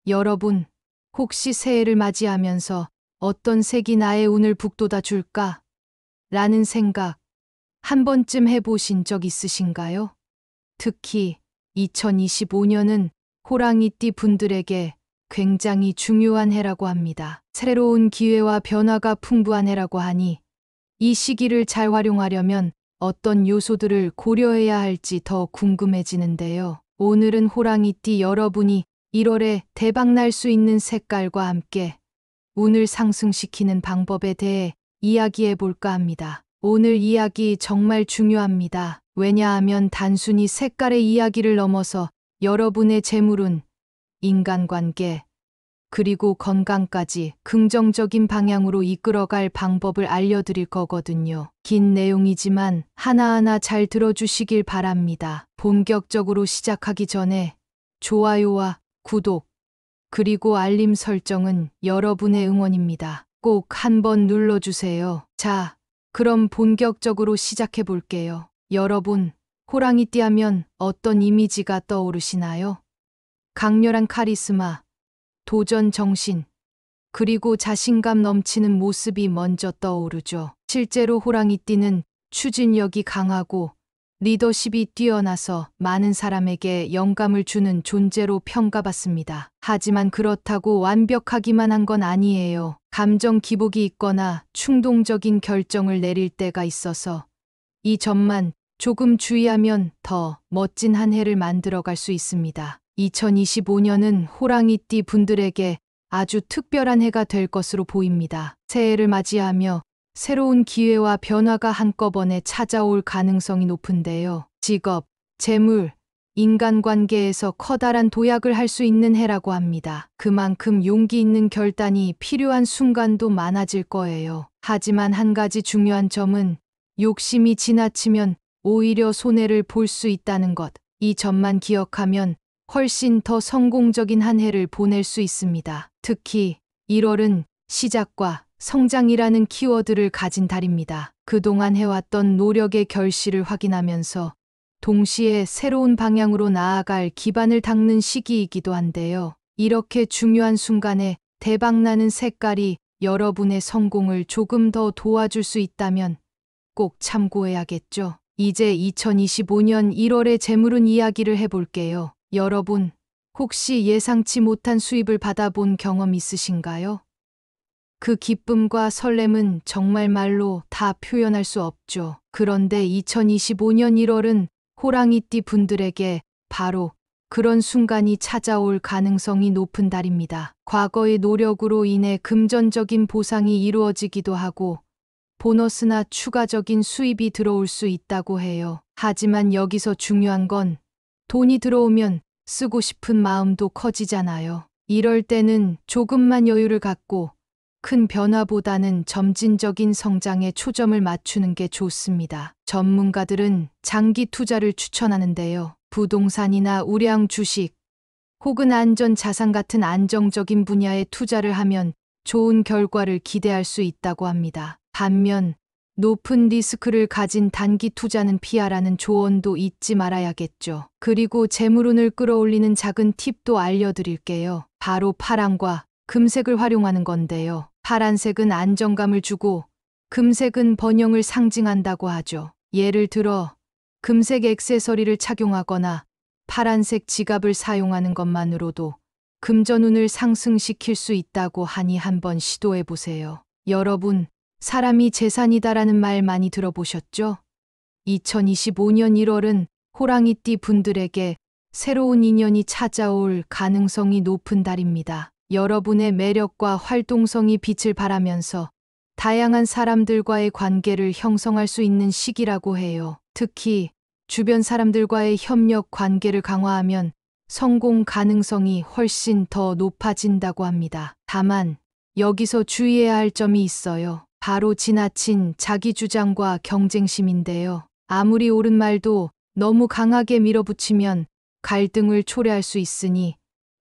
여러분, 혹시 새해를 맞이하면서 어떤 색이 나의 운을 북돋아 줄까? 라는 생각 한 번쯤 해보신 적 있으신가요? 특히 2025년은 호랑이띠 분들에게 굉장히 중요한 해라고 합니다. 새로운 기회와 변화가 풍부한 해라고 하니 이 시기를 잘 활용하려면 어떤 요소들을 고려해야 할지 더 궁금해지는데요. 오늘은 호랑이띠 여러분이 1월에 대박날 수 있는 색깔과 함께 운을 상승시키는 방법에 대해 이야기해 볼까 합니다. 오늘 이야기 정말 중요합니다. 왜냐하면 단순히 색깔의 이야기를 넘어서 여러분의 재물운, 인간관계, 그리고 건강까지 긍정적인 방향으로 이끌어갈 방법을 알려드릴 거거든요. 긴 내용이지만 하나하나 잘 들어주시길 바랍니다. 본격적으로 시작하기 전에 좋아요와 구독, 그리고 알림 설정은 여러분의 응원입니다. 꼭 한번 눌러주세요. 자, 그럼 본격적으로 시작해 볼게요. 여러분, 호랑이띠 하면 어떤 이미지가 떠오르시나요? 강렬한 카리스마, 도전 정신, 그리고 자신감 넘치는 모습이 먼저 떠오르죠. 실제로 호랑이띠는 추진력이 강하고 리더십이 뛰어나서 많은 사람에게 영감을 주는 존재로 평가받습니다. 하지만 그렇다고 완벽하기만 한 건 아니에요. 감정 기복이 있거나 충동적인 결정을 내릴 때가 있어서 이 점만 조금 주의하면 더 멋진 한 해를 만들어갈 수 있습니다. 2025년은 호랑이띠 분들에게 아주 특별한 해가 될 것으로 보입니다. 새해를 맞이하며 새로운 기회와 변화가 한꺼번에 찾아올 가능성이 높은데요. 직업, 재물, 인간관계에서 커다란 도약을 할 수 있는 해라고 합니다. 그만큼 용기 있는 결단이 필요한 순간도 많아질 거예요. 하지만 한 가지 중요한 점은 욕심이 지나치면 오히려 손해를 볼 수 있다는 것. 이 점만 기억하면 훨씬 더 성공적인 한 해를 보낼 수 있습니다. 특히 1월은 시작과 성장이라는 키워드를 가진 달입니다. 그동안 해왔던 노력의 결실을 확인하면서 동시에 새로운 방향으로 나아갈 기반을 닦는 시기이기도 한데요. 이렇게 중요한 순간에 대박나는 색깔이 여러분의 성공을 조금 더 도와줄 수 있다면 꼭 참고해야겠죠. 이제 2025년 1월의 재물운 이야기를 해볼게요. 여러분, 혹시 예상치 못한 수입을 받아본 경험 있으신가요? 그 기쁨과 설렘은 정말 말로 다 표현할 수 없죠. 그런데 2025년 1월은 호랑이띠 분들에게 바로 그런 순간이 찾아올 가능성이 높은 달입니다. 과거의 노력으로 인해 금전적인 보상이 이루어지기도 하고 보너스나 추가적인 수입이 들어올 수 있다고 해요. 하지만 여기서 중요한 건 돈이 들어오면 쓰고 싶은 마음도 커지잖아요. 이럴 때는 조금만 여유를 갖고 큰 변화보다는 점진적인 성장에 초점을 맞추는 게 좋습니다. 전문가들은 장기 투자를 추천하는데요. 부동산이나 우량 주식 혹은 안전 자산 같은 안정적인 분야에 투자를 하면 좋은 결과를 기대할 수 있다고 합니다. 반면 높은 리스크를 가진 단기 투자는 피하라는 조언도 잊지 말아야겠죠. 그리고 재물운을 끌어올리는 작은 팁도 알려드릴게요. 바로 파랑과 금색을 활용하는 건데요. 파란색은 안정감을 주고 금색은 번영을 상징한다고 하죠. 예를 들어 금색 액세서리를 착용하거나 파란색 지갑을 사용하는 것만으로도 금전운을 상승시킬 수 있다고 하니 한번 시도해 보세요. 여러분, 사람이 재산이다라는 말 많이 들어보셨죠? 2025년 1월은 호랑이띠 분들에게 새로운 인연이 찾아올 가능성이 높은 달입니다. 여러분의 매력과 활동성이 빛을 발하면서 다양한 사람들과의 관계를 형성할 수 있는 시기라고 해요. 특히 주변 사람들과의 협력 관계를 강화하면 성공 가능성이 훨씬 더 높아진다고 합니다. 다만 여기서 주의해야 할 점이 있어요. 바로 지나친 자기주장과 경쟁심인데요. 아무리 옳은 말도 너무 강하게 밀어붙이면 갈등을 초래할 수 있으니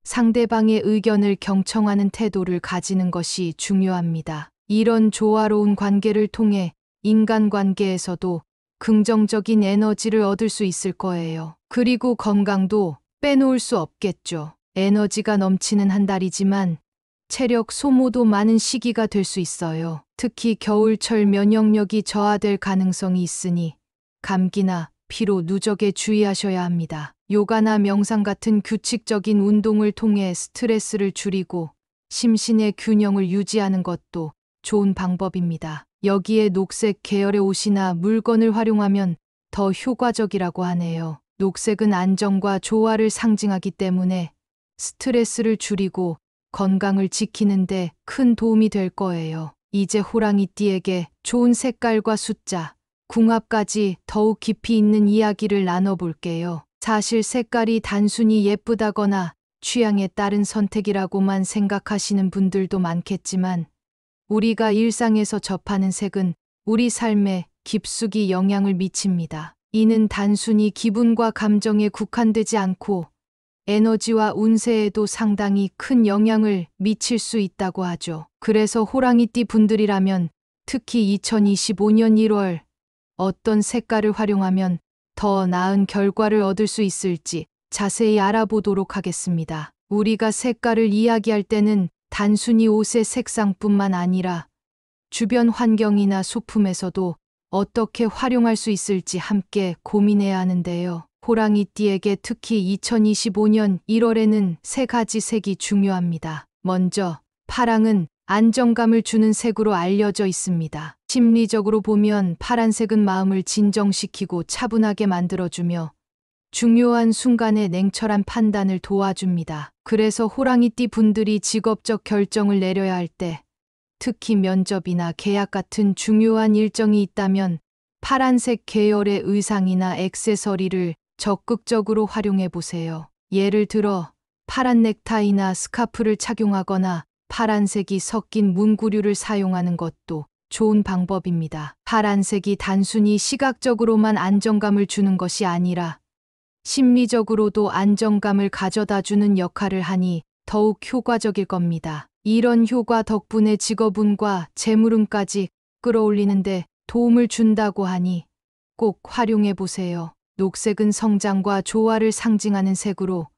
상대방의 의견을 경청하는 태도를 가지는 것이 중요합니다. 이런 조화로운 관계를 통해 인간관계에서도 긍정적인 에너지를 얻을 수 있을 거예요. 그리고 건강도 빼놓을 수 없겠죠. 에너지가 넘치는 한 달이지만 체력 소모도 많은 시기가 될 수 있어요. 특히 겨울철 면역력이 저하될 가능성이 있으니 감기나 피로 누적에 주의하셔야 합니다. 요가나 명상 같은 규칙적인 운동을 통해 스트레스를 줄이고 심신의 균형을 유지하는 것도 좋은 방법입니다. 여기에 녹색 계열의 옷이나 물건을 활용하면 더 효과적이라고 하네요. 녹색은 안정과 조화를 상징하기 때문에 스트레스를 줄이고 건강을 지키는데 큰 도움이 될 거예요. 이제 호랑이띠에게 좋은 색깔과 숫자, 궁합까지 더욱 깊이 있는 이야기를 나눠볼게요. 사실 색깔이 단순히 예쁘다거나 취향에 따른 선택이라고만 생각하시는 분들도 많겠지만 우리가 일상에서 접하는 색은 우리 삶에 깊숙이 영향을 미칩니다. 이는 단순히 기분과 감정에 국한되지 않고 에너지와 운세에도 상당히 큰 영향을 미칠 수 있다고 하죠. 그래서 호랑이띠 분들이라면 특히 2025년 1월 어떤 색깔을 활용하면 더 나은 결과를 얻을 수 있을지 자세히 알아보도록 하겠습니다. 우리가 색깔을 이야기할 때는 단순히 옷의 색상뿐만 아니라 주변 환경이나 소품에서도 어떻게 활용할 수 있을지 함께 고민해야 하는데요. 호랑이띠에게 특히 2025년 1월에는 세 가지 색이 중요합니다. 먼저, 파랑은 안정감을 주는 색으로 알려져 있습니다. 심리적으로 보면 파란색은 마음을 진정시키고 차분하게 만들어주며 중요한 순간에 냉철한 판단을 도와줍니다. 그래서 호랑이띠 분들이 직업적 결정을 내려야 할 때, 특히 면접이나 계약 같은 중요한 일정이 있다면 파란색 계열의 의상이나 액세서리를 적극적으로 활용해 보세요. 예를 들어 파란 넥타이나 스카프를 착용하거나 파란색이 섞인 문구류를 사용하는 것도 좋은 방법입니다. 파란색이 단순히 시각적으로만 안정감을 주는 것이 아니라 심리적으로도 안정감을 가져다 주는 역할을 하니 더욱 효과적일 겁니다. 이런 효과 덕분에 직업운과 재물운까지 끌어올리는데 도움을 준다고 하니 꼭 활용해 보세요. 녹색은 성장과 조화를 상징하는 색으로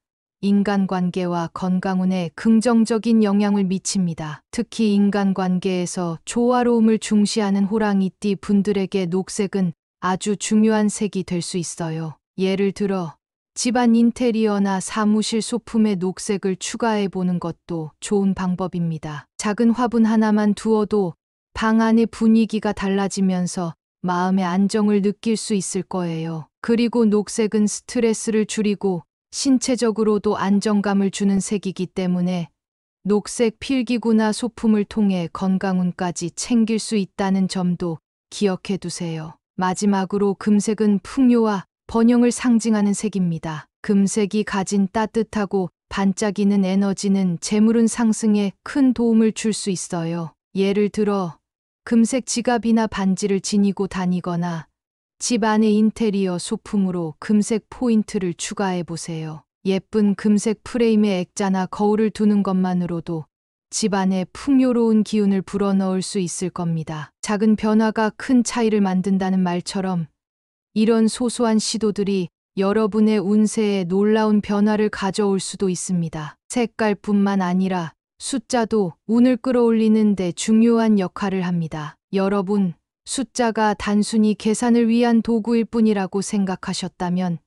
인간관계와 건강운에 긍정적인 영향을 미칩니다. 특히 인간관계에서 조화로움을 중시하는 호랑이띠 분들에게 녹색은 아주 중요한 색이 될 수 있어요. 예를 들어 집안 인테리어나 사무실 소품에 녹색을 추가해 보는 것도 좋은 방법입니다. 작은 화분 하나만 두어도 방 안의 분위기가 달라지면서 마음의 안정을 느낄 수 있을 거예요. 그리고 녹색은 스트레스를 줄이고 신체적으로도 안정감을 주는 색이기 때문에 녹색 필기구나 소품을 통해 건강운까지 챙길 수 있다는 점도 기억해 두세요. 마지막으로 금색은 풍요와 번영을 상징하는 색입니다. 금색이 가진 따뜻하고 반짝이는 에너지는 재물운 상승에 큰 도움을 줄 수 있어요. 예를 들어 금색 지갑이나 반지를 지니고 다니거나 집 안의 인테리어 소품으로 금색 포인트를 추가해 보세요. 예쁜 금색 프레임에 액자나 거울을 두는 것만으로도 집안에 풍요로운 기운을 불어넣을 수 있을 겁니다. 작은 변화가 큰 차이를 만든다는 말처럼 이런 소소한 시도들이 여러분의 운세에 놀라운 변화를 가져올 수도 있습니다. 색깔뿐만 아니라 숫자도 운을 끌어올리는 데 중요한 역할을 합니다. 여러분, 숫자가 단순히 계산을 위한 도구일 뿐이라고 생각하셨다면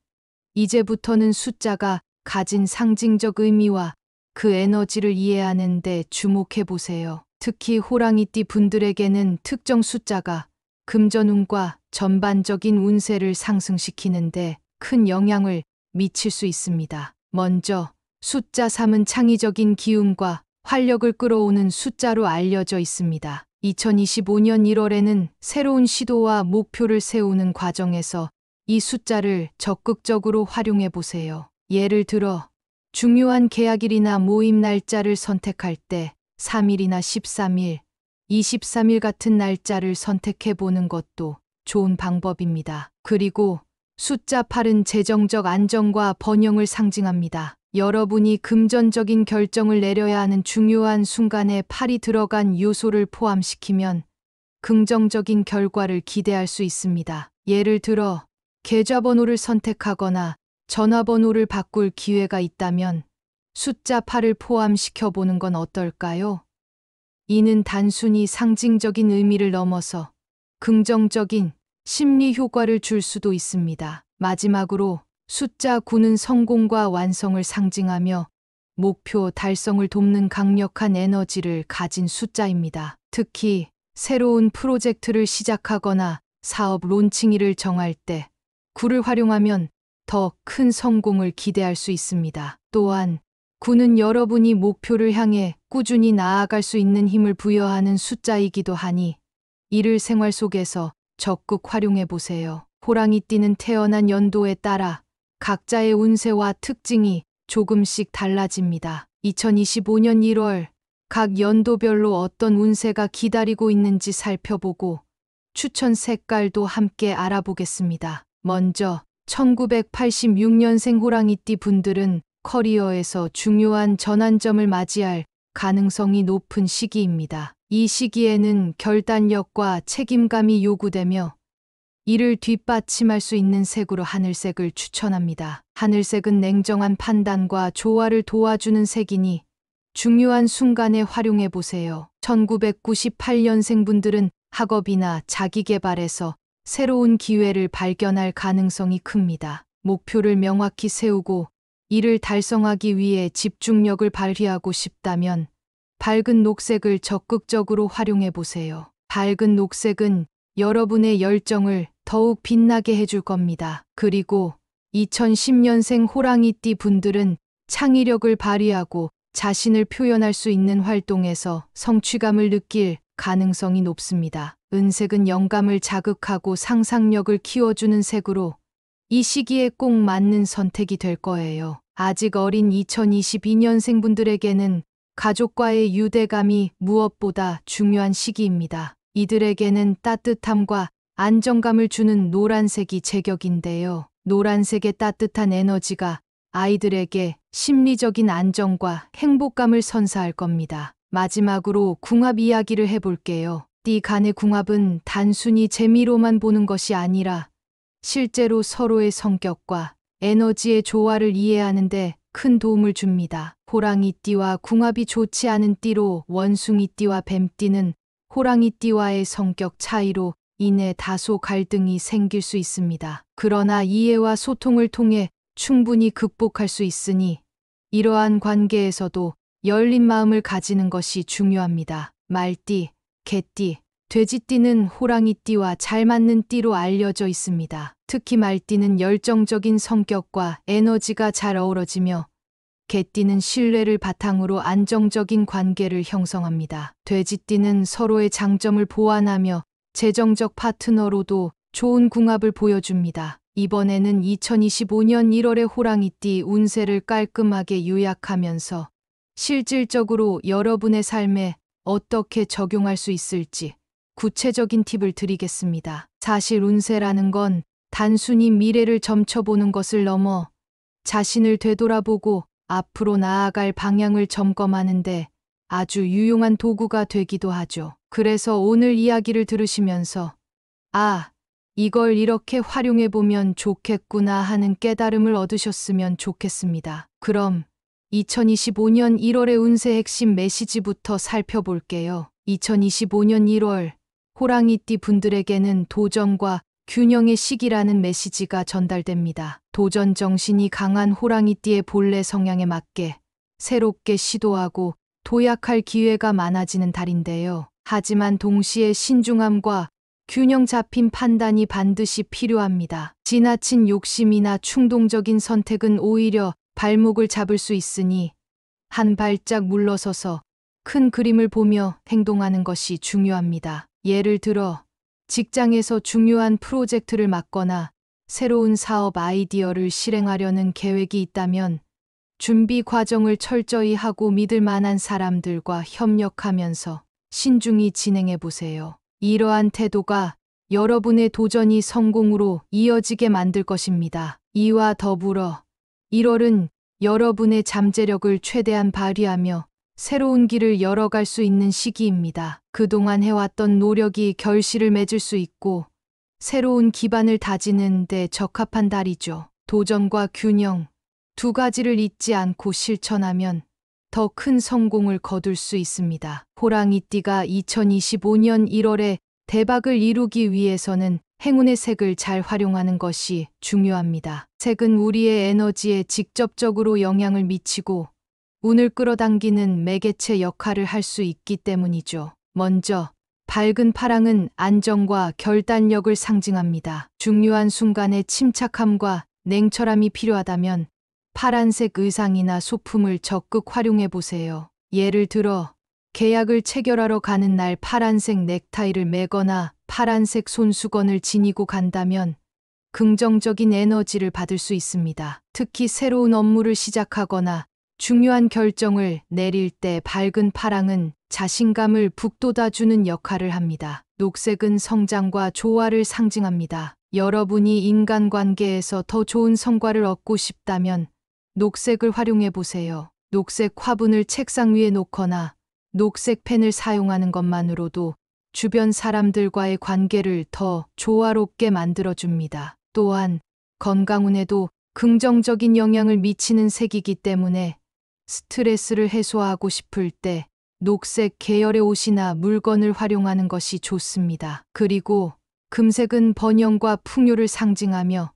이제부터는 숫자가 가진 상징적 의미와 그 에너지를 이해하는 데 주목해 보세요. 특히 호랑이띠 분들에게는 특정 숫자가 금전운과 전반적인 운세를 상승시키는데 큰 영향을 미칠 수 있습니다. 먼저 숫자 3은 창의적인 기운과 활력을 끌어오는 숫자로 알려져 있습니다. 2025년 1월에는 새로운 시도와 목표를 세우는 과정에서 이 숫자를 적극적으로 활용해 보세요. 예를 들어 중요한 계약일이나 모임 날짜를 선택할 때 3일이나 13일, 23일 같은 날짜를 선택해 보는 것도 좋은 방법입니다. 그리고 숫자 8은 재정적 안정과 번영을 상징합니다. 여러분이 금전적인 결정을 내려야 하는 중요한 순간에 8이 들어간 요소를 포함시키면 긍정적인 결과를 기대할 수 있습니다. 예를 들어 계좌번호를 선택하거나 전화번호를 바꿀 기회가 있다면 숫자 8을 포함시켜 보는 건 어떨까요? 이는 단순히 상징적인 의미를 넘어서 긍정적인 심리 효과를 줄 수도 있습니다. 마지막으로 숫자 9는 성공과 완성을 상징하며 목표 달성을 돕는 강력한 에너지를 가진 숫자입니다. 특히 새로운 프로젝트를 시작하거나 사업 론칭일을 정할 때 9를 활용하면 더 큰 성공을 기대할 수 있습니다. 또한 9는 여러분이 목표를 향해 꾸준히 나아갈 수 있는 힘을 부여하는 숫자이기도 하니 이를 생활 속에서 적극 활용해 보세요. 호랑이띠는 태어난 연도에 따라 각자의 운세와 특징이 조금씩 달라집니다. 2025년 1월 각 연도별로 어떤 운세가 기다리고 있는지 살펴보고 추천 색깔도 함께 알아보겠습니다. 먼저 1986년생 호랑이띠 분들은 커리어에서 중요한 전환점을 맞이할 가능성이 높은 시기입니다. 이 시기에는 결단력과 책임감이 요구되며 이를 뒷받침할 수 있는 색으로 하늘색을 추천합니다. 하늘색은 냉정한 판단과 조화를 도와주는 색이니 중요한 순간에 활용해 보세요. 1998년생 분들은 학업이나 자기개발에서 새로운 기회를 발견할 가능성이 큽니다. 목표를 명확히 세우고 이를 달성하기 위해 집중력을 발휘하고 싶다면 밝은 녹색을 적극적으로 활용해 보세요. 밝은 녹색은 여러분의 열정을 더욱 빛나게 해줄 겁니다. 그리고 2010년생 호랑이띠 분들은 창의력을 발휘하고 자신을 표현할 수 있는 활동에서 성취감을 느낄 가능성이 높습니다. 은색은 영감을 자극하고 상상력을 키워주는 색으로 이 시기에 꼭 맞는 선택이 될 거예요. 아직 어린 2022년생 분들에게는 가족과의 유대감이 무엇보다 중요한 시기입니다. 이들에게는 따뜻함과 안정감을 주는 노란색이 제격인데요. 노란색의 따뜻한 에너지가 아이들에게 심리적인 안정과 행복감을 선사할 겁니다. 마지막으로 궁합 이야기를 해볼게요. 띠 간의 궁합은 단순히 재미로만 보는 것이 아니라 실제로 서로의 성격과 에너지의 조화를 이해하는데 큰 도움을 줍니다. 호랑이띠와 궁합이 좋지 않은 띠로 원숭이띠와 뱀띠는 호랑이띠와의 성격 차이로 인해 다소 갈등이 생길 수 있습니다. 그러나 이해와 소통을 통해 충분히 극복할 수 있으니 이러한 관계에서도 열린 마음을 가지는 것이 중요합니다. 말띠, 개띠, 돼지띠는 호랑이띠와 잘 맞는 띠로 알려져 있습니다. 특히 말띠는 열정적인 성격과 에너지가 잘 어우러지며 개띠는 신뢰를 바탕으로 안정적인 관계를 형성합니다. 돼지띠는 서로의 장점을 보완하며 재정적 파트너로도 좋은 궁합을 보여줍니다. 이번에는 2025년 1월의 호랑이띠 운세를 깔끔하게 요약하면서 실질적으로 여러분의 삶에 어떻게 적용할 수 있을지 구체적인 팁을 드리겠습니다. 사실 운세라는 건 단순히 미래를 점쳐보는 것을 넘어 자신을 되돌아보고 앞으로 나아갈 방향을 점검하는데 아주 유용한 도구가 되기도 하죠. 그래서 오늘 이야기를 들으시면서 이걸 이렇게 활용해보면 좋겠구나 하는 깨달음을 얻으셨으면 좋겠습니다. 그럼 2025년 1월의 운세 핵심 메시지부터 살펴볼게요. 2025년 1월 호랑이띠 분들에게는 도전과 균형의 시기라는 메시지가 전달됩니다. 도전 정신이 강한 호랑이띠의 본래 성향에 맞게 새롭게 시도하고 도약할 기회가 많아지는 달인데요. 하지만 동시에 신중함과 균형 잡힌 판단이 반드시 필요합니다. 지나친 욕심이나 충동적인 선택은 오히려 발목을 잡을 수 있으니 한 발짝 물러서서 큰 그림을 보며 행동하는 것이 중요합니다. 예를 들어 직장에서 중요한 프로젝트를 맡거나 새로운 사업 아이디어를 실행하려는 계획이 있다면 준비 과정을 철저히 하고 믿을 만한 사람들과 협력하면서 신중히 진행해 보세요. 이러한 태도가 여러분의 도전이 성공으로 이어지게 만들 것입니다. 이와 더불어 1월은 여러분의 잠재력을 최대한 발휘하며 새로운 길을 열어갈 수 있는 시기입니다. 그동안 해왔던 노력이 결실을 맺을 수 있고 새로운 기반을 다지는 데 적합한 달이죠. 도전과 균형, 두 가지를 잊지 않고 실천하면 더 큰 성공을 거둘 수 있습니다. 호랑이띠가 2025년 1월에 대박을 이루기 위해서는 행운의 색을 잘 활용하는 것이 중요합니다. 색은 우리의 에너지에 직접적으로 영향을 미치고 운을 끌어당기는 매개체 역할을 할 수 있기 때문이죠. 먼저 밝은 파랑은 안정과 결단력을 상징합니다. 중요한 순간에 침착함과 냉철함이 필요하다면 파란색 의상이나 소품을 적극 활용해 보세요. 예를 들어 계약을 체결하러 가는 날 파란색 넥타이를 매거나 파란색 손수건을 지니고 간다면 긍정적인 에너지를 받을 수 있습니다. 특히 새로운 업무를 시작하거나 중요한 결정을 내릴 때 밝은 파랑은 자신감을 북돋아주는 역할을 합니다. 녹색은 성장과 조화를 상징합니다. 여러분이 인간관계에서 더 좋은 성과를 얻고 싶다면 녹색을 활용해 보세요. 녹색 화분을 책상 위에 놓거나 녹색 펜을 사용하는 것만으로도 주변 사람들과의 관계를 더 조화롭게 만들어줍니다. 또한 건강운에도 긍정적인 영향을 미치는 색이기 때문에 스트레스를 해소하고 싶을 때 녹색 계열의 옷이나 물건을 활용하는 것이 좋습니다. 그리고 금색은 번영과 풍요를 상징하며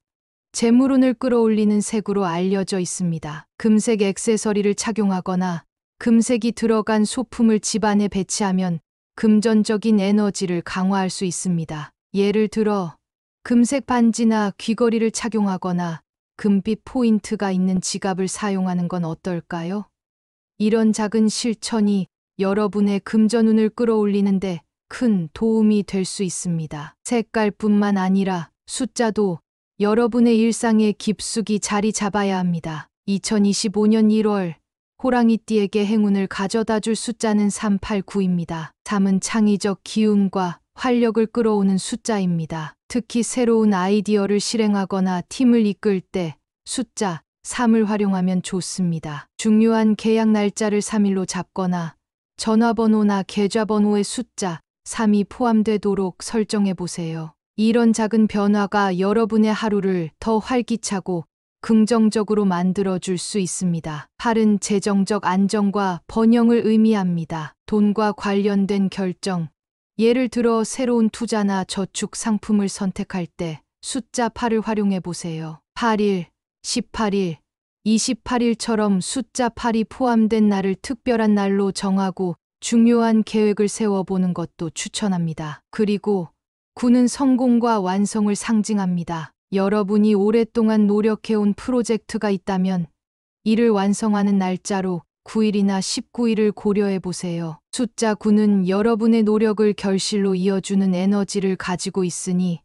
재물운을 끌어올리는 색으로 알려져 있습니다. 금색 액세서리를 착용하거나 금색이 들어간 소품을 집안에 배치하면 금전적인 에너지를 강화할 수 있습니다. 예를 들어 금색 반지나 귀걸이를 착용하거나 금빛 포인트가 있는 지갑을 사용하는 건 어떨까요? 이런 작은 실천이 여러분의 금전운을 끌어올리는데 큰 도움이 될 수 있습니다. 색깔뿐만 아니라 숫자도 여러분의 일상에 깊숙이 자리 잡아야 합니다. 2025년 1월 호랑이띠에게 행운을 가져다 줄 숫자는 389입니다. 3은 창의적 기운과 활력을 끌어오는 숫자입니다. 특히 새로운 아이디어를 실행하거나 팀을 이끌 때 숫자 3을 활용하면 좋습니다. 중요한 계약 날짜를 3일로 잡거나 전화번호나 계좌번호에 숫자 3이 포함되도록 설정해 보세요. 이런 작은 변화가 여러분의 하루를 더 활기차고 긍정적으로 만들어줄 수 있습니다. 8은 재정적 안정과 번영을 의미합니다. 돈과 관련된 결정, 예를 들어 새로운 투자나 저축 상품을 선택할 때 숫자 8을 활용해 보세요. 8일, 18일, 28일처럼 숫자 8이 포함된 날을 특별한 날로 정하고 중요한 계획을 세워보는 것도 추천합니다. 그리고 9는 성공과 완성을 상징합니다. 여러분이 오랫동안 노력해온 프로젝트가 있다면 이를 완성하는 날짜로 9일이나 19일을 고려해 보세요. 숫자 9는 여러분의 노력을 결실로 이어주는 에너지를 가지고 있으니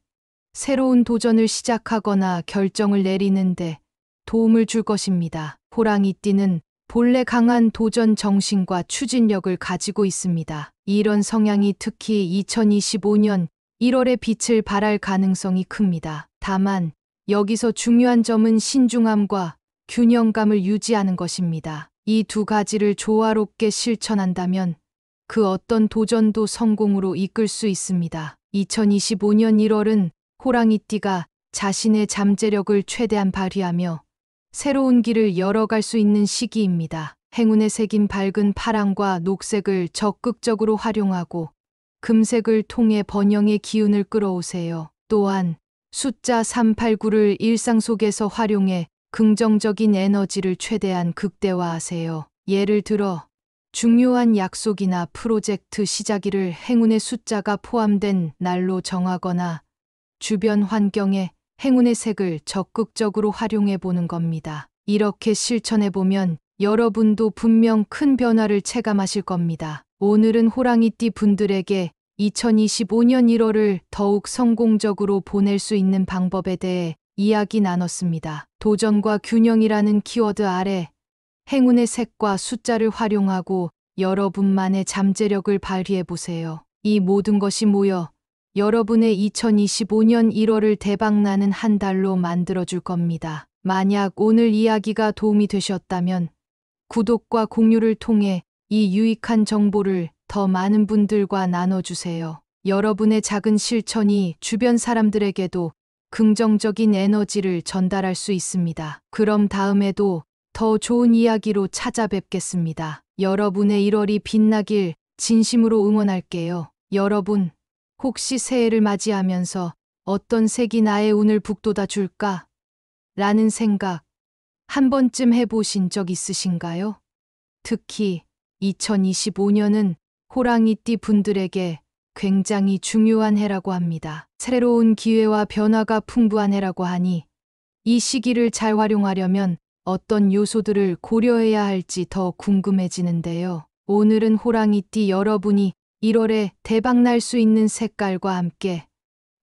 새로운 도전을 시작하거나 결정을 내리는데 도움을 줄 것입니다. 호랑이띠는 본래 강한 도전 정신과 추진력을 가지고 있습니다. 이런 성향이 특히 2025년 1월에 빛을 발할 가능성이 큽니다. 다만 여기서 중요한 점은 신중함과 균형감을 유지하는 것입니다. 이 두 가지를 조화롭게 실천한다면 그 어떤 도전도 성공으로 이끌 수 있습니다. 2025년 1월은 호랑이띠가 자신의 잠재력을 최대한 발휘하며 새로운 길을 열어갈 수 있는 시기입니다. 행운의 색인 밝은 파랑과 녹색을 적극적으로 활용하고 금색을 통해 번영의 기운을 끌어오세요. 또한 숫자 389를 일상 속에서 활용해 긍정적인 에너지를 최대한 극대화하세요. 예를 들어 중요한 약속이나 프로젝트 시작일을 행운의 숫자가 포함된 날로 정하거나 주변 환경에 행운의 색을 적극적으로 활용해 보는 겁니다. 이렇게 실천해 보면 여러분도 분명 큰 변화를 체감하실 겁니다. 오늘은 호랑이띠 분들에게 2025년 1월을 더욱 성공적으로 보낼 수 있는 방법에 대해 이야기 나눴습니다. 도전과 균형이라는 키워드 아래 행운의 색과 숫자를 활용하고 여러분만의 잠재력을 발휘해 보세요. 이 모든 것이 모여 여러분의 2025년 1월을 대박나는 한 달로 만들어줄 겁니다. 만약 오늘 이야기가 도움이 되셨다면 구독과 공유를 통해 이 유익한 정보를 더 많은 분들과 나눠주세요. 여러분의 작은 실천이 주변 사람들에게도 긍정적인 에너지를 전달할 수 있습니다. 그럼 다음에도 더 좋은 이야기로 찾아뵙겠습니다. 여러분의 1월이 빛나길 진심으로 응원할게요. 여러분, 혹시 새해를 맞이하면서 어떤 색이 나의 운을 북돋아 줄까? 라는 생각 한 번쯤 해보신 적 있으신가요? 특히 2025년은 호랑이띠 분들에게 굉장히 중요한 해라고 합니다. 새로운 기회와 변화가 풍부한 해라고 하니 이 시기를 잘 활용하려면 어떤 요소들을 고려해야 할지 더 궁금해지는데요. 오늘은 호랑이띠 여러분이 1월에 대박날 수 있는 색깔과 함께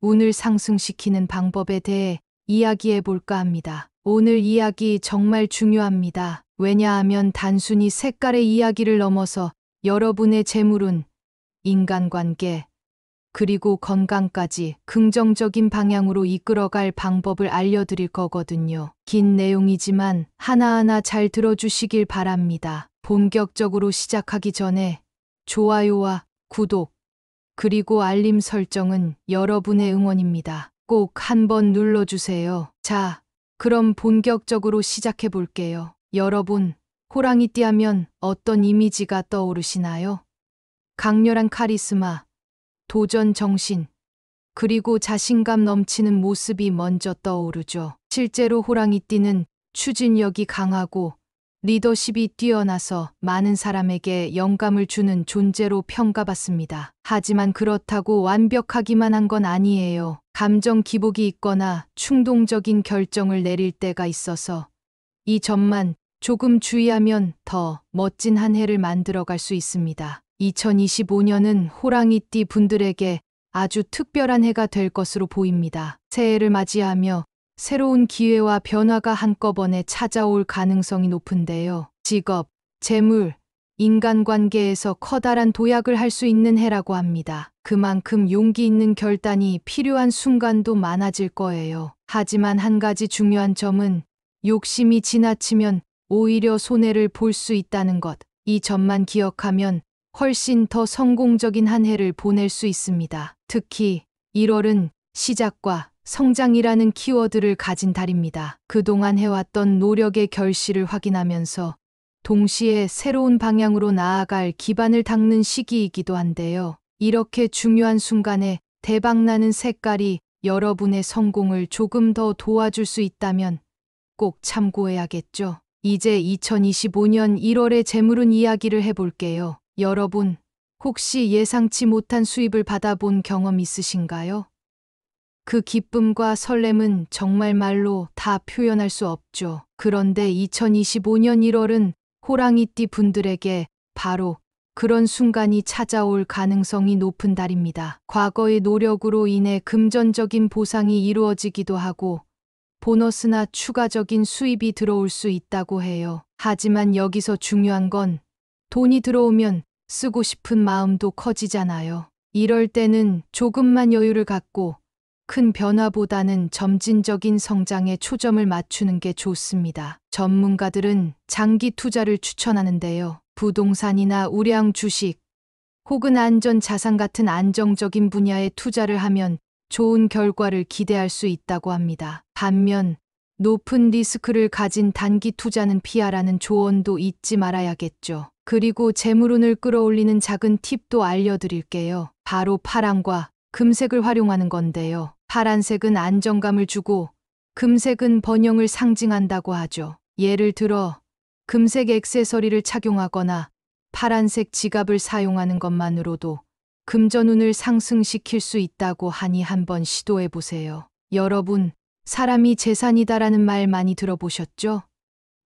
운을 상승시키는 방법에 대해 이야기해 볼까 합니다. 오늘 이야기 정말 중요합니다. 왜냐하면 단순히 색깔의 이야기를 넘어서 여러분의 재물운, 인간관계, 그리고 건강까지 긍정적인 방향으로 이끌어갈 방법을 알려드릴 거거든요. 긴 내용이지만 하나하나 잘 들어주시길 바랍니다. 본격적으로 시작하기 전에 좋아요와 구독, 그리고 알림 설정은 여러분의 응원입니다. 꼭 한번 눌러주세요. 자, 그럼 본격적으로 시작해 볼게요. 여러분, 호랑이띠 하면 어떤 이미지가 떠오르시나요? 강렬한 카리스마, 도전 정신, 그리고 자신감 넘치는 모습이 먼저 떠오르죠. 실제로 호랑이띠는 추진력이 강하고 리더십이 뛰어나서 많은 사람에게 영감을 주는 존재로 평가받습니다. 하지만 그렇다고 완벽하기만 한 건 아니에요. 감정 기복이 있거나 충동적인 결정을 내릴 때가 있어서 이 점만 조금 주의하면 더 멋진 한 해를 만들어갈 수 있습니다. 2025년은 호랑이띠 분들에게 아주 특별한 해가 될 것으로 보입니다. 새해를 맞이하며 새로운 기회와 변화가 한꺼번에 찾아올 가능성이 높은데요. 직업, 재물, 인간관계에서 커다란 도약을 할 수 있는 해라고 합니다. 그만큼 용기 있는 결단이 필요한 순간도 많아질 거예요. 하지만 한 가지 중요한 점은 욕심이 지나치면 오히려 손해를 볼 수 있다는 것. 이 점만 기억하면 훨씬 더 성공적인 한 해를 보낼 수 있습니다. 특히 1월은 시작과 성장이라는 키워드를 가진 달입니다. 그동안 해왔던 노력의 결실을 확인하면서 동시에 새로운 방향으로 나아갈 기반을 닦는 시기이기도 한데요. 이렇게 중요한 순간에 대박나는 색깔이 여러분의 성공을 조금 더 도와줄 수 있다면 꼭 참고해야겠죠. 이제 2025년 1월의 재물운 이야기를 해볼게요. 여러분, 혹시 예상치 못한 수입을 받아본 경험 있으신가요? 그 기쁨과 설렘은 정말 말로 다 표현할 수 없죠. 그런데 2025년 1월은 호랑이띠 분들에게 바로 그런 순간이 찾아올 가능성이 높은 달입니다. 과거의 노력으로 인해 금전적인 보상이 이루어지기도 하고 보너스나 추가적인 수입이 들어올 수 있다고 해요. 하지만 여기서 중요한 건 돈이 들어오면 쓰고 싶은 마음도 커지잖아요. 이럴 때는 조금만 여유를 갖고 큰 변화보다는 점진적인 성장에 초점을 맞추는 게 좋습니다. 전문가들은 장기 투자를 추천하는데요. 부동산이나 우량 주식 혹은 안전 자산 같은 안정적인 분야에 투자를 하면 좋은 결과를 기대할 수 있다고 합니다. 반면 높은 리스크를 가진 단기 투자는 피하라는 조언도 잊지 말아야겠죠. 그리고 재물운을 끌어올리는 작은 팁도 알려드릴게요. 바로 파랑과 금색을 활용하는 건데요. 파란색은 안정감을 주고 금색은 번영을 상징한다고 하죠. 예를 들어 금색 액세서리를 착용하거나 파란색 지갑을 사용하는 것만으로도 금전운을 상승시킬 수 있다고 하니 한번 시도해 보세요. 여러분, 사람이 재산이다라는 말 많이 들어보셨죠?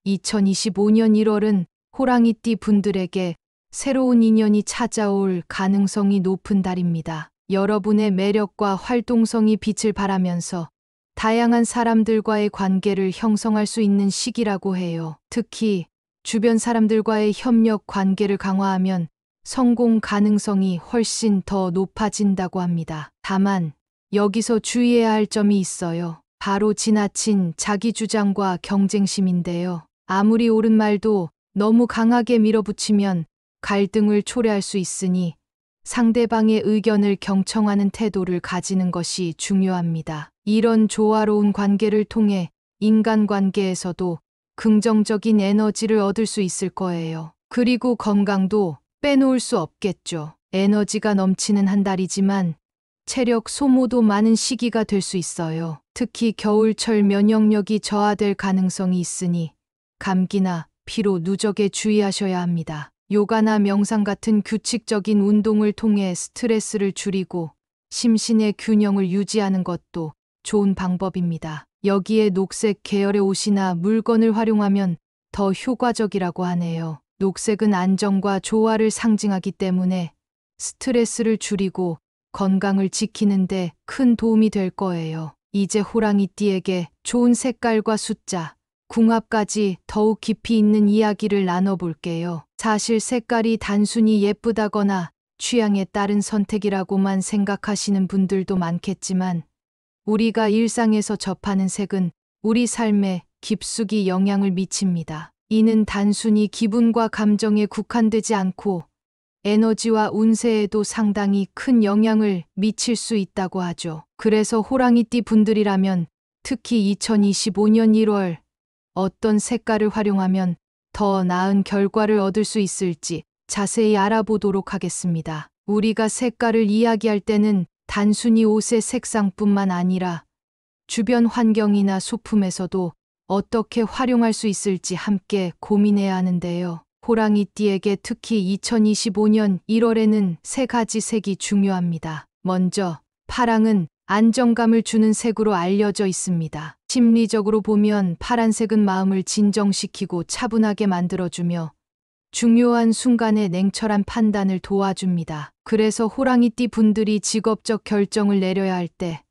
2025년 1월은 호랑이띠 분들에게 새로운 인연이 찾아올 가능성이 높은 달입니다. 여러분의 매력과 활동성이 빛을 발하면서 다양한 사람들과의 관계를 형성할 수 있는 시기라고 해요. 특히 주변 사람들과의 협력 관계를 강화하면 성공 가능성이 훨씬 더 높아진다고 합니다. 다만 여기서 주의해야 할 점이 있어요. 바로 지나친 자기주장과 경쟁심인데요. 아무리 옳은 말도 너무 강하게 밀어붙이면 갈등을 초래할 수 있으니 상대방의 의견을 경청하는 태도를 가지는 것이 중요합니다. 이런 조화로운 관계를 통해 인간관계에서도 긍정적인 에너지를 얻을 수 있을 거예요. 그리고 건강도 빼놓을 수 없겠죠. 에너지가 넘치는 한 달이지만 체력 소모도 많은 시기가 될 수 있어요. 특히 겨울철 면역력이 저하될 가능성이 있으니 감기나 피로 누적에 주의하셔야 합니다. 요가나 명상 같은 규칙적인 운동을 통해 스트레스를 줄이고 심신의 균형을 유지하는 것도 좋은 방법입니다. 여기에 녹색 계열의 옷이나 물건을 활용하면 더 효과적이라고 하네요. 녹색은 안정과 조화를 상징하기 때문에 스트레스를 줄이고 건강을 지키는데 큰 도움이 될 거예요. 이제 호랑이띠에게 좋은 색깔과 숫자, 궁합까지 더욱 깊이 있는 이야기를 나눠볼게요. 사실 색깔이 단순히 예쁘다거나 취향에 따른 선택이라고만 생각하시는 분들도 많겠지만 우리가 일상에서 접하는 색은 우리 삶에 깊숙이 영향을 미칩니다. 이는 단순히 기분과 감정에 국한되지 않고 에너지와 운세에도 상당히 큰 영향을 미칠 수 있다고 하죠. 그래서 호랑이띠 분들이라면 특히 2025년 1월 어떤 색깔을 활용하면 더 나은 결과를 얻을 수 있을지 자세히 알아보도록 하겠습니다. 우리가 색깔을 이야기할 때는 단순히 옷의 색상뿐만 아니라 주변 환경이나 소품에서도 어떻게 활용할 수 있을지 함께 고민해야 하는데요. 호랑이띠에게 특히 2025년 1월에는 세 가지 색이 중요합니다. 먼저, 파랑은 안정감을 주는 색으로 알려져 있습니다. 심리적으로 보면 파란색은 마음을 진정시키고 차분하게 만들어주며 중요한 순간에 냉철한 판단을 도와줍니다. 그래서 호랑이띠 분들이 직업적 결정을 내려야 할 때,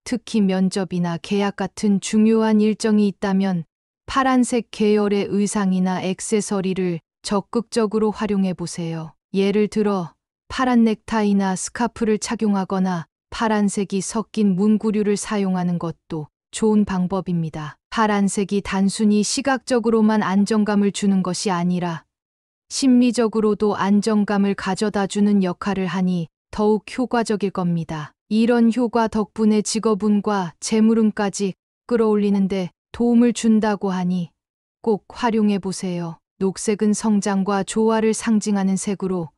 특히 면접이나 계약 같은 중요한 일정이 있다면 파란색 계열의 의상이나 액세서리를 적극적으로 활용해 보세요. 예를 들어 파란 넥타이나 스카프를 착용하거나 파란색이 섞인 문구류를 사용하는 것도 좋은 방법입니다. 파란색이 단순히 시각적으로만 안정감을 주는 것이 아니라 심리적으로도 안정감을 가져다 주는 역할을 하니 더욱 효과적일 겁니다. 이런 효과 덕분에 직업운과 재물운까지 끌어올리는데 도움을 준다고 하니 꼭 활용해 보세요. 녹색은 성장과 조화를 상징하는 색으로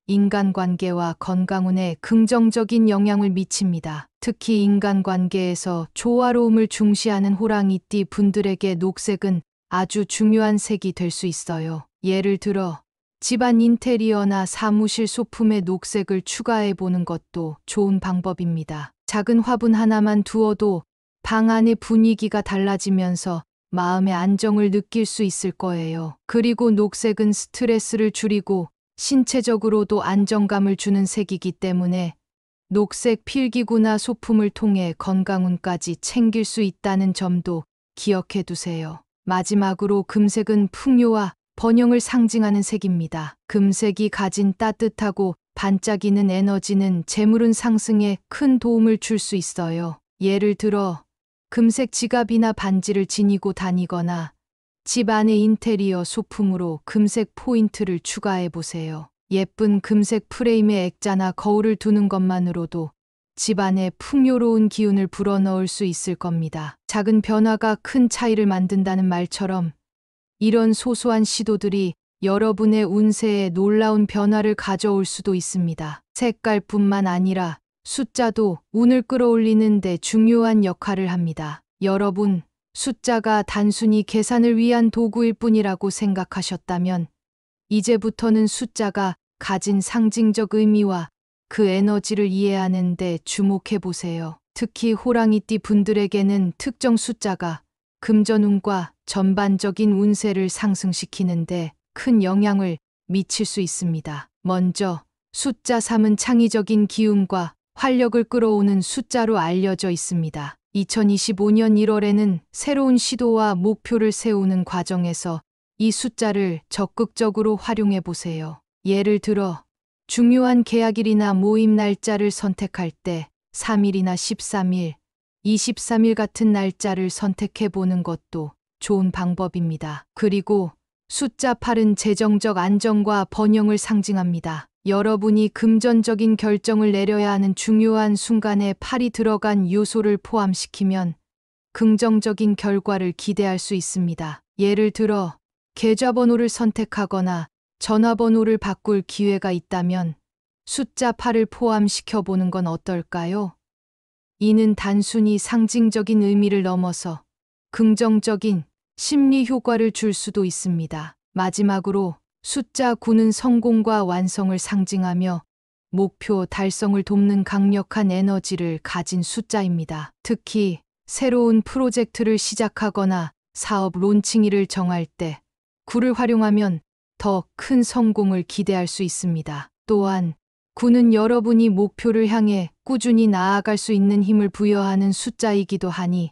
인간관계와 건강운에 긍정적인 영향을 미칩니다. 특히 인간관계에서 조화로움을 중시하는 호랑이띠 분들에게 녹색은 아주 중요한 색이 될 수 있어요. 예를 들어 집안 인테리어나 사무실 소품에 녹색을 추가해 보는 것도 좋은 방법입니다. 작은 화분 하나만 두어도 방 안의 분위기가 달라지면서 마음의 안정을 느낄 수 있을 거예요. 그리고 녹색은 스트레스를 줄이고 신체적으로도 안정감을 주는 색이기 때문에 녹색 필기구나 소품을 통해 건강운까지 챙길 수 있다는 점도 기억해 두세요. 마지막으로 금색은 풍요와 번영을 상징하는 색입니다. 금색이 가진 따뜻하고 반짝이는 에너지는 재물운 상승에 큰 도움을 줄 수 있어요. 예를 들어 금색 지갑이나 반지를 지니고 다니거나 집 안의 인테리어 소품으로 금색 포인트를 추가해 보세요. 예쁜 금색 프레임에 액자나 거울을 두는 것만으로도 집 안에 풍요로운 기운을 불어넣을 수 있을 겁니다. 작은 변화가 큰 차이를 만든다는 말처럼 이런 소소한 시도들이 여러분의 운세에 놀라운 변화를 가져올 수도 있습니다. 색깔뿐만 아니라 숫자도 운을 끌어올리는 데 중요한 역할을 합니다. 여러분, 숫자가 단순히 계산을 위한 도구일 뿐이라고 생각하셨다면 이제부터는 숫자가 가진 상징적 의미와 그 에너지를 이해하는 데 주목해 보세요. 특히 호랑이띠 분들에게는 특정 숫자가 금전운과 전반적인 운세를 상승시키는데 큰 영향을 미칠 수 있습니다. 먼저 숫자 3은 창의적인 기운과 활력을 끌어오는 숫자로 알려져 있습니다. 2025년 1월에는 새로운 시도와 목표를 세우는 과정에서 이 숫자를 적극적으로 활용해 보세요. 예를 들어 중요한 계약일이나 모임 날짜를 선택할 때 3일이나 13일, 23일 같은 날짜를 선택해 보는 것도 좋은 방법입니다. 그리고 숫자 8은 재정적 안정과 번영을 상징합니다. 여러분이 금전적인 결정을 내려야 하는 중요한 순간에 8이 들어간 요소를 포함시키면 긍정적인 결과를 기대할 수 있습니다. 예를 들어 계좌번호를 선택하거나 전화번호를 바꿀 기회가 있다면 숫자 8을 포함시켜 보는 건 어떨까요? 이는 단순히 상징적인 의미를 넘어서 긍정적인 심리 효과를 줄 수도 있습니다. 마지막으로 숫자 9는 성공과 완성을 상징하며 목표 달성을 돕는 강력한 에너지를 가진 숫자입니다. 특히 새로운 프로젝트를 시작하거나 사업 론칭일을 정할 때 9를 활용하면 더 큰 성공을 기대할 수 있습니다. 또한 9는 여러분이 목표를 향해 꾸준히 나아갈 수 있는 힘을 부여하는 숫자이기도 하니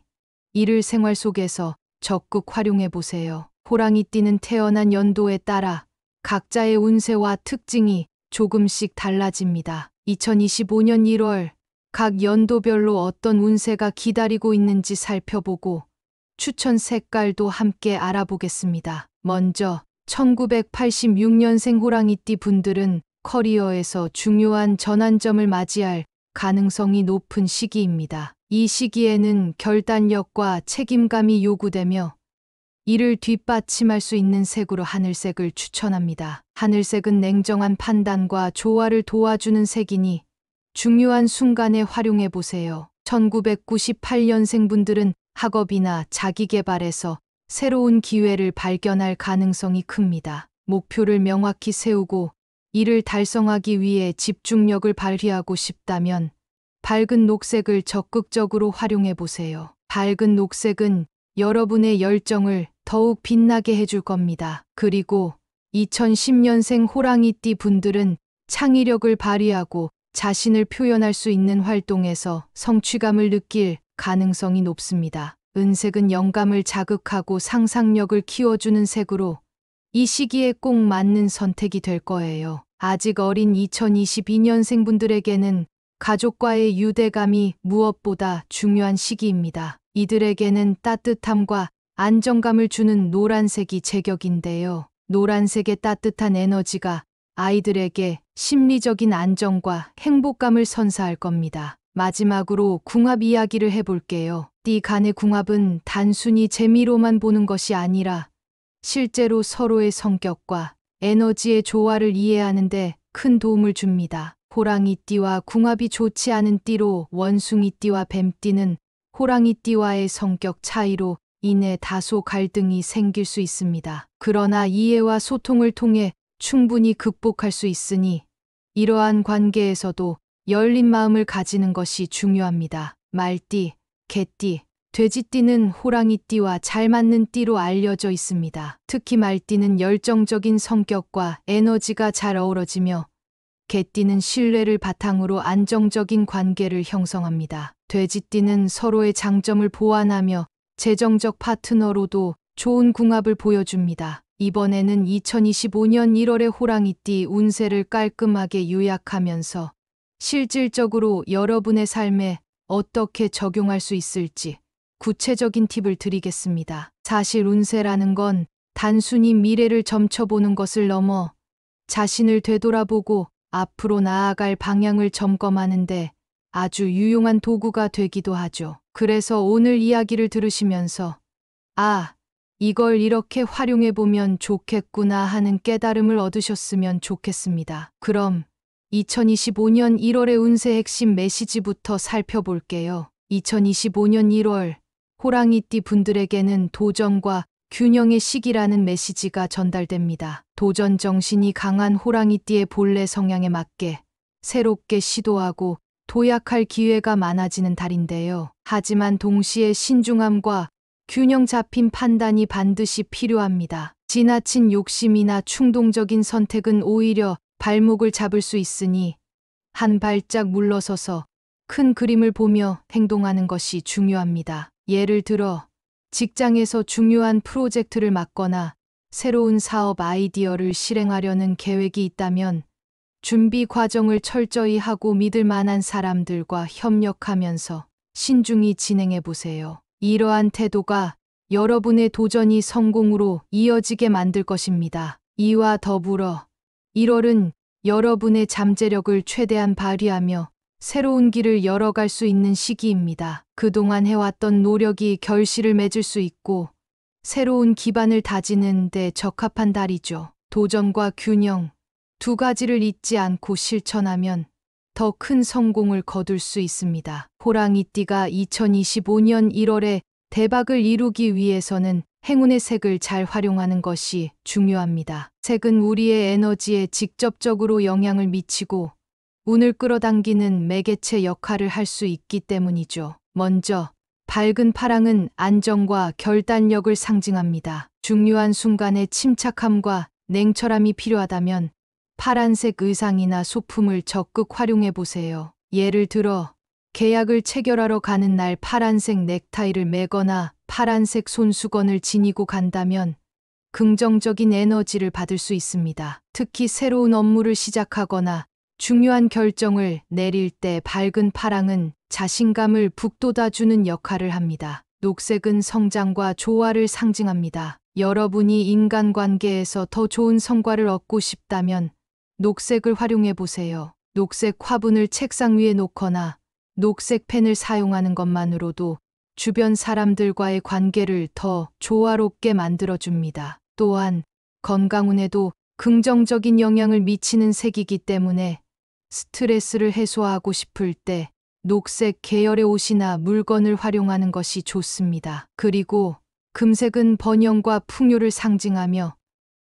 이를 생활 속에서 적극 활용해 보세요. 호랑이띠는 태어난 연도에 따라 각자의 운세와 특징이 조금씩 달라집니다. 2025년 1월 각 연도별로 어떤 운세가 기다리고 있는지 살펴보고 추천 색깔도 함께 알아보겠습니다. 먼저 1986년생 호랑이띠 분들은 커리어에서 중요한 전환점을 맞이할 가능성이 높은 시기입니다. 이 시기에는 결단력과 책임감이 요구되며 이를 뒷받침할 수 있는 색으로 하늘색을 추천합니다. 하늘색은 냉정한 판단과 조화를 도와주는 색이니 중요한 순간에 활용해 보세요. 1998년생 분들은 학업이나 자기개발에서 새로운 기회를 발견할 가능성이 큽니다. 목표를 명확히 세우고 이를 달성하기 위해 집중력을 발휘하고 싶다면 밝은 녹색을 적극적으로 활용해 보세요. 밝은 녹색은 여러분의 열정을 더욱 빛나게 해줄 겁니다. 그리고 2010년생 호랑이띠 분들은 창의력을 발휘하고 자신을 표현할 수 있는 활동에서 성취감을 느낄 가능성이 높습니다. 은색은 영감을 자극하고 상상력을 키워주는 색으로 이 시기에 꼭 맞는 선택이 될 거예요. 아직 어린 2022년생 분들에게는 가족과의 유대감이 무엇보다 중요한 시기입니다. 이들에게는 따뜻함과 안정감을 주는 노란색이 제격인데요. 노란색의 따뜻한 에너지가 아이들에게 심리적인 안정과 행복감을 선사할 겁니다. 마지막으로 궁합 이야기를 해볼게요. 띠 간의 궁합은 단순히 재미로만 보는 것이 아니라 실제로 서로의 성격과 에너지의 조화를 이해하는 데 큰 도움을 줍니다. 호랑이띠와 궁합이 좋지 않은 띠로 원숭이띠와 뱀띠는 호랑이띠와의 성격 차이로 인해 다소 갈등이 생길 수 있습니다. 그러나 이해와 소통을 통해 충분히 극복할 수 있으니 이러한 관계에서도 열린 마음을 가지는 것이 중요합니다. 말띠, 개띠, 돼지띠는 호랑이띠와 잘 맞는 띠로 알려져 있습니다. 특히 말띠는 열정적인 성격과 에너지가 잘 어우러지며 개띠는 신뢰를 바탕으로 안정적인 관계를 형성합니다. 돼지띠는 서로의 장점을 보완하며 재정적 파트너로도 좋은 궁합을 보여줍니다. 이번에는 2025년 1월의 호랑이띠 운세를 깔끔하게 요약하면서 실질적으로 여러분의 삶에 어떻게 적용할 수 있을지 구체적인 팁을 드리겠습니다. 사실 운세라는 건 단순히 미래를 점쳐보는 것을 넘어 자신을 되돌아보고 앞으로 나아갈 방향을 점검하는데 아주 유용한 도구가 되기도 하죠. 그래서 오늘 이야기를 들으시면서 이걸 이렇게 활용해보면 좋겠구나 하는 깨달음을 얻으셨으면 좋겠습니다. 그럼 2025년 1월의 운세 핵심 메시지부터 살펴볼게요. 2025년 1월 호랑이띠 분들에게는 도전과 균형의 시기라는 메시지가 전달됩니다. 도전 정신이 강한 호랑이띠의 본래 성향에 맞게 새롭게 시도하고 도약할 기회가 많아지는 달인데요. 하지만 동시에 신중함과 균형 잡힌 판단이 반드시 필요합니다. 지나친 욕심이나 충동적인 선택은 오히려 발목을 잡을 수 있으니 한 발짝 물러서서 큰 그림을 보며 행동하는 것이 중요합니다. 예를 들어 직장에서 중요한 프로젝트를 맡거나 새로운 사업 아이디어를 실행하려는 계획이 있다면 준비 과정을 철저히 하고 믿을 만한 사람들과 협력하면서 신중히 진행해 보세요. 이러한 태도가 여러분의 도전이 성공으로 이어지게 만들 것입니다. 이와 더불어 1월은 여러분의 잠재력을 최대한 발휘하며 새로운 길을 열어갈 수 있는 시기입니다. 그동안 해왔던 노력이 결실을 맺을 수 있고 새로운 기반을 다지는 데 적합한 달이죠. 도전과 균형, 두 가지를 잊지 않고 실천하면 더 큰 성공을 거둘 수 있습니다. 호랑이띠가 2025년 1월에 대박을 이루기 위해서는 행운의 색을 잘 활용하는 것이 중요합니다. 색은 우리의 에너지에 직접적으로 영향을 미치고 운을 끌어당기는 매개체 역할을 할 수 있기 때문이죠. 먼저 밝은 파랑은 안정과 결단력을 상징합니다. 중요한 순간에 침착함과 냉철함이 필요하다면 파란색 의상이나 소품을 적극 활용해 보세요. 예를 들어 계약을 체결하러 가는 날 파란색 넥타이를 매거나 파란색 손수건을 지니고 간다면 긍정적인 에너지를 받을 수 있습니다. 특히 새로운 업무를 시작하거나 중요한 결정을 내릴 때 밝은 파랑은 자신감을 북돋아주는 역할을 합니다. 녹색은 성장과 조화를 상징합니다. 여러분이 인간관계에서 더 좋은 성과를 얻고 싶다면 녹색을 활용해 보세요. 녹색 화분을 책상 위에 놓거나 녹색 펜을 사용하는 것만으로도 주변 사람들과의 관계를 더 조화롭게 만들어줍니다. 또한 건강운에도 긍정적인 영향을 미치는 색이기 때문에 스트레스를 해소하고 싶을 때 녹색 계열의 옷이나 물건을 활용하는 것이 좋습니다. 그리고 금색은 번영과 풍요를 상징하며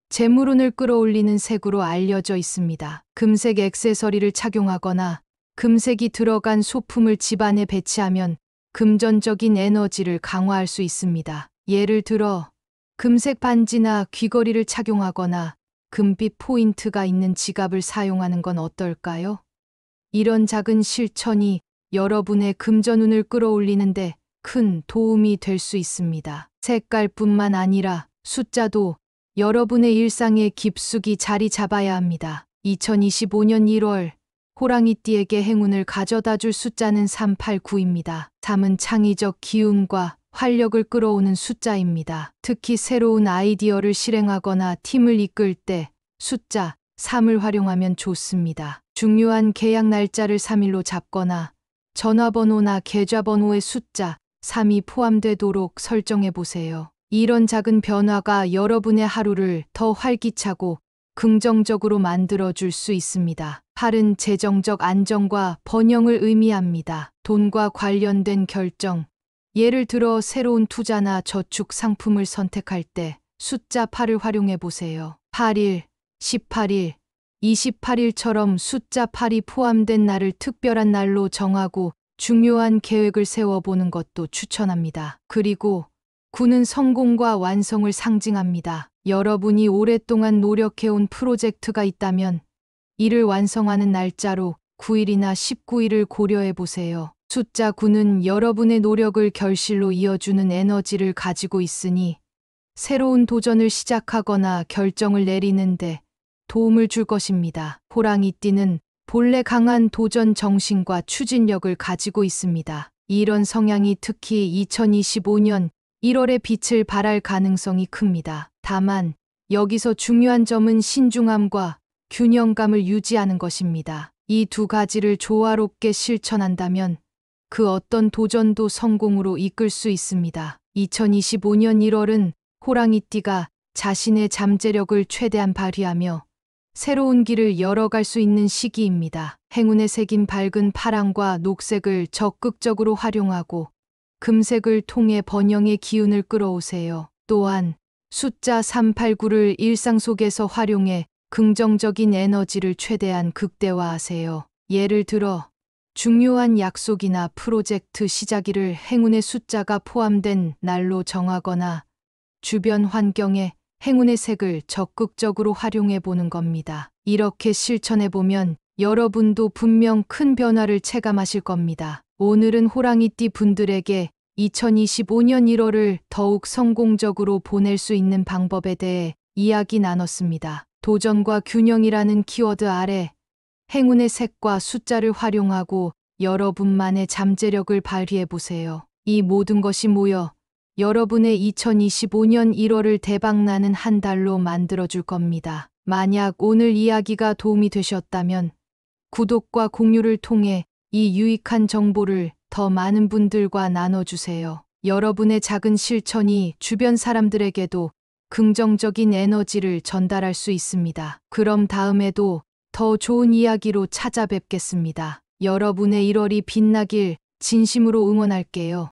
재물운을 끌어올리는 색으로 알려져 있습니다. 금색 액세서리를 착용하거나 금색이 들어간 소품을 집안에 배치하면 금전적인 에너지를 강화할 수 있습니다. 예를 들어 금색 반지나 귀걸이를 착용하거나 금빛 포인트가 있는 지갑을 사용하는 건 어떨까요? 이런 작은 실천이 여러분의 금전운을 끌어올리는데 큰 도움이 될 수 있습니다. 색깔뿐만 아니라 숫자도 여러분의 일상에 깊숙이 자리 잡아야 합니다. 2025년 1월 호랑이띠에게 행운을 가져다 줄 숫자는 389입니다. 3은 창의적 기운과 활력을 끌어오는 숫자입니다. 특히 새로운 아이디어를 실행하거나 팀을 이끌 때 숫자 3을 활용하면 좋습니다. 중요한 계약 날짜를 3일로 잡거나 전화번호나 계좌번호에 숫자 3이 포함되도록 설정해 보세요. 이런 작은 변화가 여러분의 하루를 더 활기차고 긍정적으로 만들어줄 수 있습니다. 8은 재정적 안정과 번영을 의미합니다. 돈과 관련된 결정, 예를 들어 새로운 투자나 저축 상품을 선택할 때 숫자 8을 활용해 보세요. 8일, 18일, 28일처럼 숫자 8이 포함된 날을 특별한 날로 정하고 중요한 계획을 세워보는 것도 추천합니다. 그리고 9는 성공과 완성을 상징합니다. 여러분이 오랫동안 노력해온 프로젝트가 있다면 이를 완성하는 날짜로 9일이나 19일을 고려해 보세요. 숫자 9는 여러분의 노력을 결실로 이어주는 에너지를 가지고 있으니 새로운 도전을 시작하거나 결정을 내리는데 도움을 줄 것입니다. 호랑이띠는 본래 강한 도전 정신과 추진력을 가지고 있습니다. 이런 성향이 특히 2025년 1월에 빛을 발할 가능성이 큽니다. 다만 여기서 중요한 점은 신중함과 균형감을 유지하는 것입니다. 이 두 가지를 조화롭게 실천한다면 그 어떤 도전도 성공으로 이끌 수 있습니다. 2025년 1월은 호랑이띠가 자신의 잠재력을 최대한 발휘하며 새로운 길을 열어갈 수 있는 시기입니다. 행운의 색인 밝은 파랑과 녹색을 적극적으로 활용하고 금색을 통해 번영의 기운을 끌어오세요. 또한 숫자 389를 일상 속에서 활용해 긍정적인 에너지를 최대한 극대화하세요. 예를 들어 중요한 약속이나 프로젝트 시작일을 행운의 숫자가 포함된 날로 정하거나 주변 환경에 행운의 색을 적극적으로 활용해 보는 겁니다. 이렇게 실천해 보면 여러분도 분명 큰 변화를 체감하실 겁니다. 오늘은 호랑이띠 분들에게 2025년 1월을 더욱 성공적으로 보낼 수 있는 방법에 대해 이야기 나눴습니다. 도전과 균형이라는 키워드 아래 행운의 색과 숫자를 활용하고 여러분만의 잠재력을 발휘해 보세요. 이 모든 것이 모여 여러분의 2025년 1월을 대박나는 한 달로 만들어줄 겁니다. 만약 오늘 이야기가 도움이 되셨다면 구독과 공유를 통해 이 유익한 정보를 더 많은 분들과 나눠주세요. 여러분의 작은 실천이 주변 사람들에게도 긍정적인 에너지를 전달할 수 있습니다. 그럼 다음에도 더 좋은 이야기로 찾아뵙겠습니다. 여러분의 1월이 빛나길 진심으로 응원할게요.